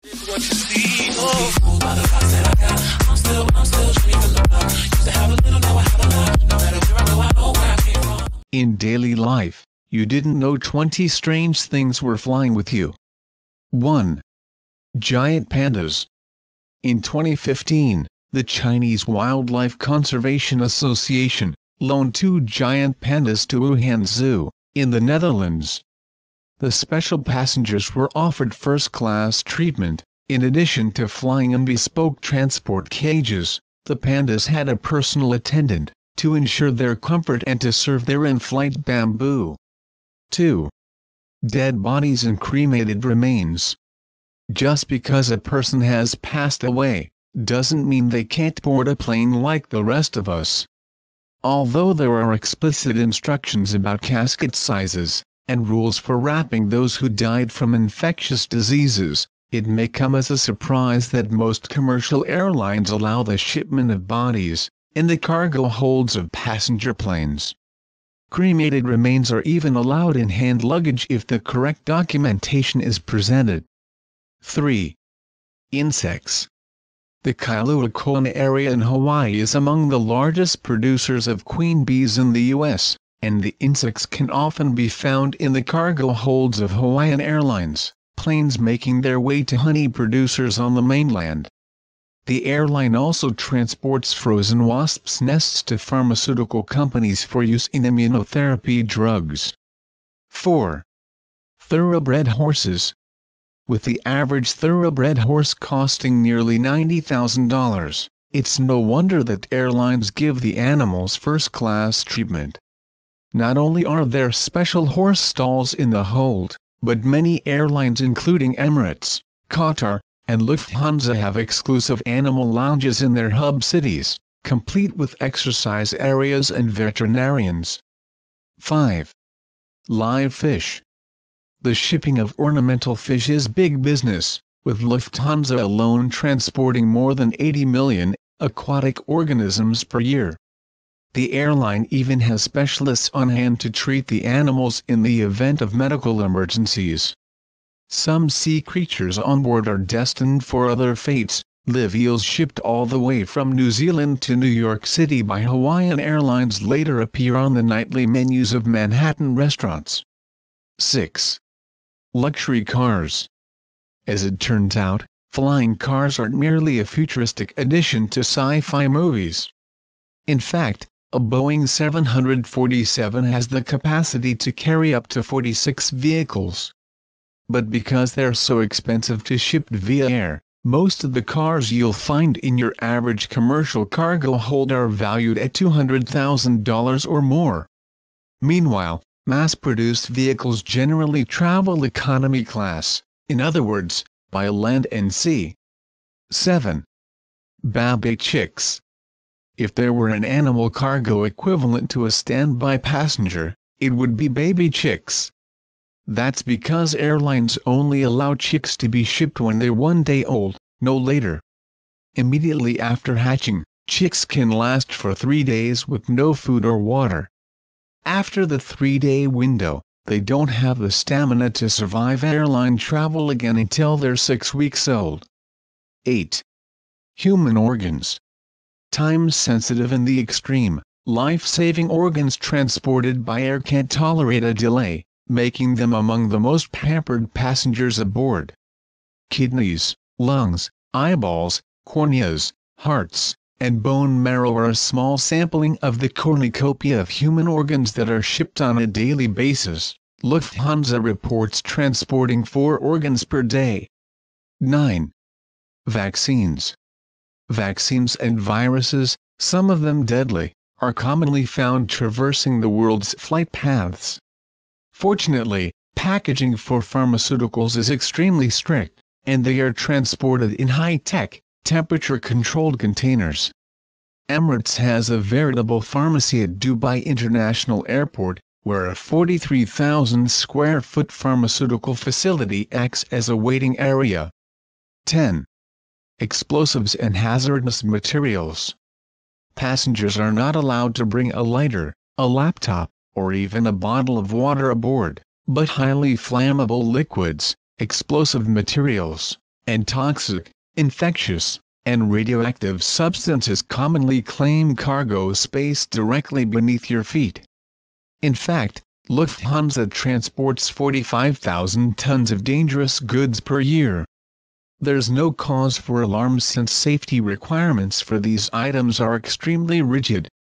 In daily life, you didn't know 20 strange things were flying with you. 1. Giant pandas. In 2015, the Chinese Wildlife Conservation Association loaned 2 giant pandas to Wuhan Zoo, in the Netherlands. The special passengers were offered first-class treatment. In addition to flying in bespoke transport cages, the pandas had a personal attendant, to ensure their comfort and to serve their in-flight bamboo. 2. Dead bodies and cremated remains. Just because a person has passed away, doesn't mean they can't board a plane like the rest of us. Although there are explicit instructions about casket sizes, and rules for wrapping those who died from infectious diseases, it may come as a surprise that most commercial airlines allow the shipment of bodies in the cargo holds of passenger planes. Cremated remains are even allowed in hand luggage if the correct documentation is presented. 3. Insects. The Kailua-Kona area in Hawaii is among the largest producers of queen bees in the U.S., and the insects can often be found in the cargo holds of Hawaiian Airlines planes making their way to honey producers on the mainland. The airline also transports frozen wasps' nests to pharmaceutical companies for use in immunotherapy drugs. 4. Thoroughbred horses. With the average thoroughbred horse costing nearly $90,000, it's no wonder that airlines give the animals first-class treatment. Not only are there special horse stalls in the hold, but many airlines including Emirates, Qatar, and Lufthansa have exclusive animal lounges in their hub cities, complete with exercise areas and veterinarians. 5. Live fish. The shipping of ornamental fish is big business, with Lufthansa alone transporting more than 80 million aquatic organisms per year. The airline even has specialists on hand to treat the animals in the event of medical emergencies. Some sea creatures on board are destined for other fates. Live eels shipped all the way from New Zealand to New York City by Hawaiian Airlines later appear on the nightly menus of Manhattan restaurants. 6. Luxury cars. As it turns out, flying cars aren't merely a futuristic addition to sci-fi movies. In fact, a Boeing 747 has the capacity to carry up to 46 vehicles. But because they're so expensive to ship via air, most of the cars you'll find in your average commercial cargo hold are valued at $200,000 or more. Meanwhile, mass-produced vehicles generally travel economy class, in other words, by land and sea. 7. Baby chicks. If there were an animal cargo equivalent to a standby passenger, it would be baby chicks. That's because airlines only allow chicks to be shipped when they're 1 day old, no later. Immediately after hatching, chicks can last for 3 days with no food or water. After the 3-day window, they don't have the stamina to survive airline travel again until they're 6 weeks old. 8. Human organs. Time-sensitive in the extreme, life-saving organs transported by air can't tolerate a delay, making them among the most pampered passengers aboard. Kidneys, lungs, eyeballs, corneas, hearts, and bone marrow are a small sampling of the cornucopia of human organs that are shipped on a daily basis. Lufthansa reports transporting 4 organs per day. 9. Vaccines. Vaccines and viruses, some of them deadly, are commonly found traversing the world's flight paths. Fortunately, packaging for pharmaceuticals is extremely strict, and they are transported in high-tech, temperature-controlled containers. Emirates has a veritable pharmacy at Dubai International Airport, where a 43,000-square-foot pharmaceutical facility acts as a waiting area. 10. Explosives and hazardous materials. Passengers are not allowed to bring a lighter, a laptop, or even a bottle of water aboard, but highly flammable liquids, explosive materials, and toxic, infectious, and radioactive substances commonly claim cargo space directly beneath your feet. In fact, Lufthansa transports 45,000 tons of dangerous goods per year. There's no cause for alarm since safety requirements for these items are extremely rigid.